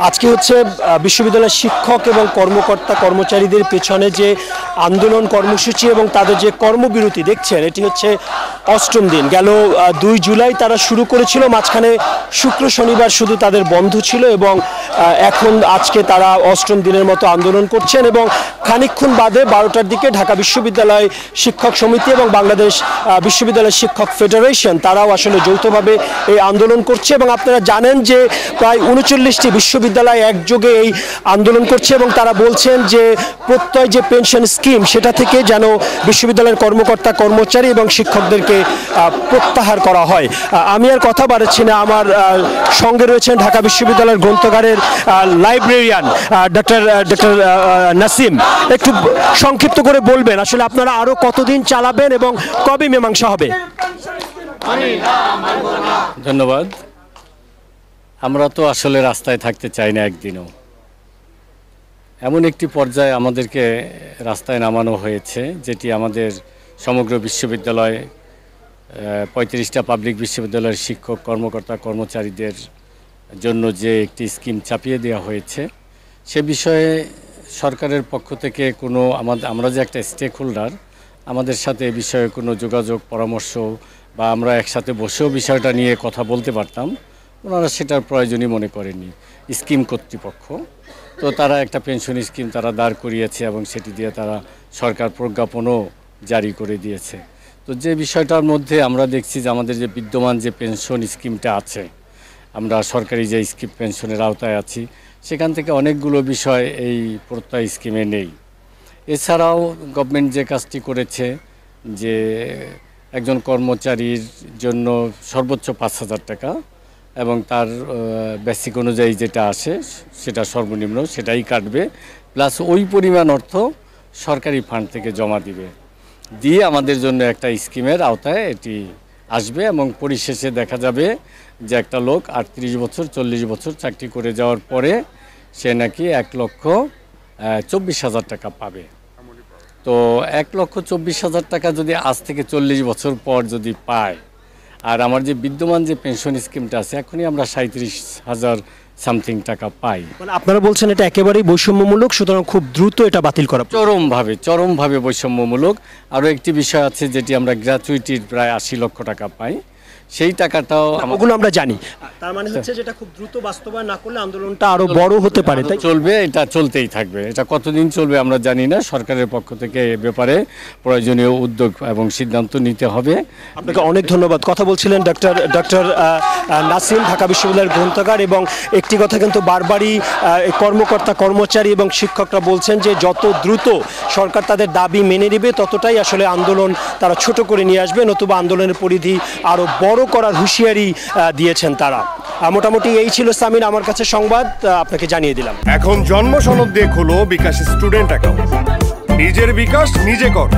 আজকে হচ্ছে বিশ্ববিদ্যালয়ের শিক্ষক এবং কর্মকর্তা কর্মচারীদের পেছনে যে আন্দোলন কর্মসূচি এবং তাদের যে কর্মবিরতি দেখছেন, এটি হচ্ছে অষ্টম দিন। গেল 2 জুলাই তারা শুরু করেছিল, মাঝখানে শুক্র শনিবার শুধু তাদের বন্ধ ছিল এবং এখন আজকে তারা অষ্টম দিনের মতো আন্দোলন করছেন। এবং খানিকক্ষণ বাদে 12টার দিকে ঢাকা বিশ্ববিদ্যালয় শিক্ষক সমিতি এবং বাংলাদেশ বিশ্ববিদ্যালয় শিক্ষক ফেডারেশন তারাও আসলে যৌথভাবে এই আন্দোলন করছে। এবং আপনারা জানেন যে প্রায় 39টি বিশ্ববিদ্যালয় একযোগে এই আন্দোলন করছে এবং তারা বলছেন যে প্রত্যয় যে পেনশন স্কিম সেটা থেকে যেন বিশ্ববিদ্যালয়ের কর্মকর্তা কর্মচারী এবং শিক্ষকদেরকে প্রত্যাহার করা হয়। আমি আর কথা বাড়াচ্ছি না, আমার সঙ্গে রয়েছেন ঢাকা বিশ্ববিদ্যালয়ের গ্রন্থাগারের লাইব্রেরিয়ান ডক্টর নাসিম। একটু সংক্ষিপ্ত করে বলবেন আসলে আপনারা আরো কতদিন চালাবেন এবং কবে মীমাংসা হবে? ধন্যবাদ। আমরা তো আসলে রাস্তায় থাকতে চাই না একদিনও। এমন একটি পর্যায়ে আমাদেরকে রাস্তায় নামানো হয়েছে যেটি আমাদের সমগ্র বিশ্ববিদ্যালয় 35টা পাবলিক বিশ্ববিদ্যালয়ের শিক্ষক কর্মকর্তা কর্মচারীদের জন্য যে একটি স্কিম চাপিয়ে দেওয়া হয়েছে, সে বিষয়ে সরকারের পক্ষ থেকে কোনো আমরা যে একটা স্টেক হোল্ডার, আমাদের সাথে এ বিষয়ে কোনো যোগাযোগ পরামর্শ বা আমরা একসাথে বসেও বিষয়টা নিয়ে কথা বলতে পারতাম, ওনারা সেটার প্রয়োজনই মনে করেনি। স্কিম কর্তৃপক্ষ তো তারা একটা পেনশন স্কিম তারা দাঁড় করিয়েছে এবং সেটি দিয়ে তারা সরকার প্রজ্ঞাপনও জারি করে দিয়েছে। তো যে বিষয়টার মধ্যে আমরা দেখছি যে আমাদের যে বিদ্যমান যে পেনশন স্কিমটা আছে, আমরা সরকারি যে স্কিম পেনশনের আওতায় আছি, সেখান থেকে অনেকগুলো বিষয় এই প্রত্যয় স্কিমে নেই। এছাড়াও গভর্নমেন্ট যে কাজটি করেছে যে একজন কর্মচারীর জন্য সর্বোচ্চ 5,000 টাকা এবং তার বেসিক অনুযায়ী যেটা আসে সেটা সর্বনিম্ন সেটাই কাটবে, প্লাস ওই পরিমাণ অর্থ সরকারি ফান্ড থেকে জমা দিয়ে আমাদের জন্য একটা স্কিমের আওতায় এটি আসবে। এবং পরিশেষে দেখা যাবে যে একটা লোক 38 বছর 40 বছর চাকরি করে যাওয়ার পরে সে নাকি 1,24,000 টাকা পাবে। তো 1,24,000 টাকা যদি আজ থেকে 40 বছর পর যদি পায়, আর আমার যে বিদ্যমান যে পেনশন স্কিমটা আছে এখনই আমরা 37,000 সামথিং টাকা পাই। মানে আপনারা বলছেন এটা একেবারেই বৈষম্যমূলক, সুতরাং খুব দ্রুত এটা বাতিল করা। চরমভাবে বৈষম্যমূলক। আরও একটি বিষয় আছে যেটি আমরা গ্র্যাচুইটির প্রায় 80 লক্ষ টাকা পাই, সেই টাকাটাও ওগুলো আমরা জানি। তার মানে হচ্ছে যেটা খুব দ্রুত বাস্তবায়ন না করলে আন্দোলনটা আরো বড় হতে পারে। তাই চলবে, এটা চলতেই থাকবে। এটা কতদিন চলবে আমরা জানি না। সরকারের পক্ষ থেকে এ ব্যাপারে প্রয়োজনীয় উদ্যোগ এবং সিদ্ধান্ত নিতে হবে। আপনাকে অনেক ধন্যবাদ। কথা বলছিলেন ডক্টর নাসিম, ঢাকা বিশ্ববিদ্যালয়ের গ্রন্থাগার। এবং একটি কথা কিন্তু বারবারই কর্মকর্তা কর্মচারী এবং শিক্ষকরা বলছেন যে যত দ্রুত সরকার তাদের দাবি মেনে নেবে ততটাই আসলে আন্দোলন তারা ছোট করে নিয়ে আসবে, নতুবা আন্দোলনের পরিধি আরো বড় করার হুঁশিয়ারি দিয়েছেন তারা। মোটামুটি এই ছিল সামিন আমার কাছে সংবাদ, আপনাকে জানিয়ে দিলাম। এখন জন্ম সনদ দিয়ে খোলো বিকাশ স্টুডেন্ট অ্যাকাউন্ট। নিজের বিকাশ নিজে কর।